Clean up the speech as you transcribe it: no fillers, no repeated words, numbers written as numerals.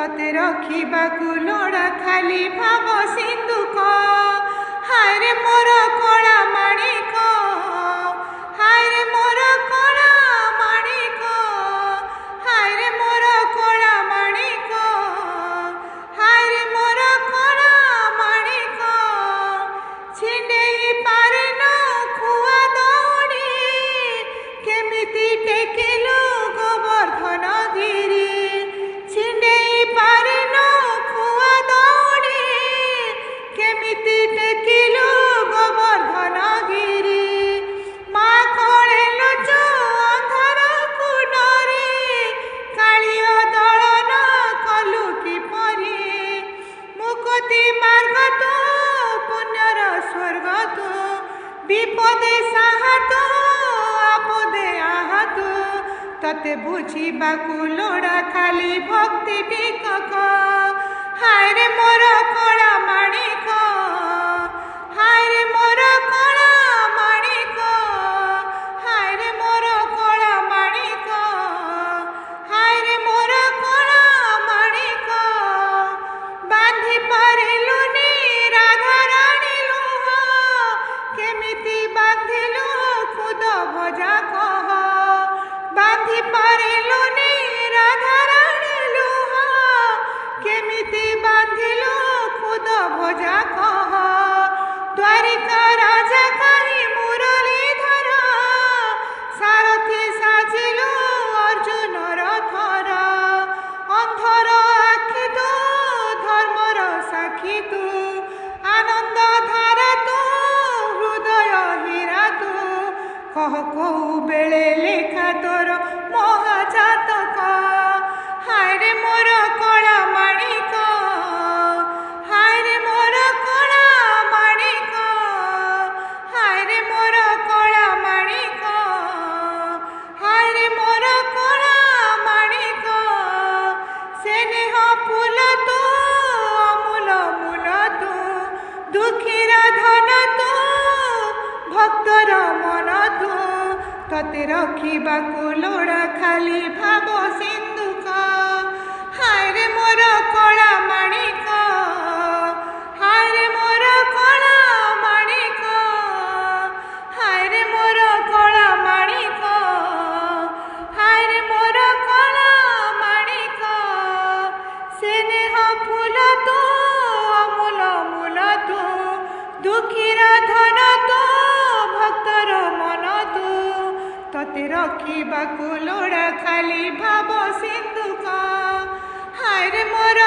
तते रखिबाकु लोड़ा खाली भाव सिंधुक हाय रे मोर कला माणिक हाय रे मोर कला माणिक हाय रे मोर कला माणिक हाय रे मोर कला माणिक छिंडेई पारे न खुआ दौड़ी केमिति टेकिलु गोवर्धन गिरी छिंडेई पारे न खुआ दौड़ी केमिति टेकिलु गोवर्धन गिरी मा कोळे लुचु अंधार को डरी कालिय दलन कलु किपरि मुक्ति मार्ग तो पुण्यर स्वर्ग तो विपदे साहतो आपदे आहतो तते बुझिबाकु लोड़ा खाली भक्ति टिकक हाय रे मोर कला माणिक हाय रे मोर कला माणिक हाय रे मोर कला माणिक हाय रे मोर कला माणिक बांधि पारिलुनी राधा रानी लुह केमिति बांधिलु खुद भजा कह बांधि पारिलुनी राधा रानी लुह केमिति बांधिलु खुद भजा कह द्वारिका राजा कहि मुरलीधर सारथी साजिलु अर्जुन रथर अंधर आखि तू धर्मर साक्षी तू आनंद धारा तू हृदय हीरा तू कह कहू बेले लेखा तोर महाजातक हाय रे मोर कला माणिक हाय रे मोर कला माणिक हाय रे मोर कला माणिक हाय रे मोर कला माणिक स्नेह फूल तू अमूल मूल तू दुखीर धन तू भक्तर मन तू तते रखिबाकु लोड़ा खाली भाव सिंधुक हाय रे मोर कला माणिक हाय रे मोर कला माणिक हाय रे मोर कला माणिक हाय रे मोर कला माणिक स्नेह फूल तू अमूल मूल तू दुखीर धन तू भक्तर मन तू तते रखिबाकु लोड़ा खाली भाव सिंधुक हाय रे मोर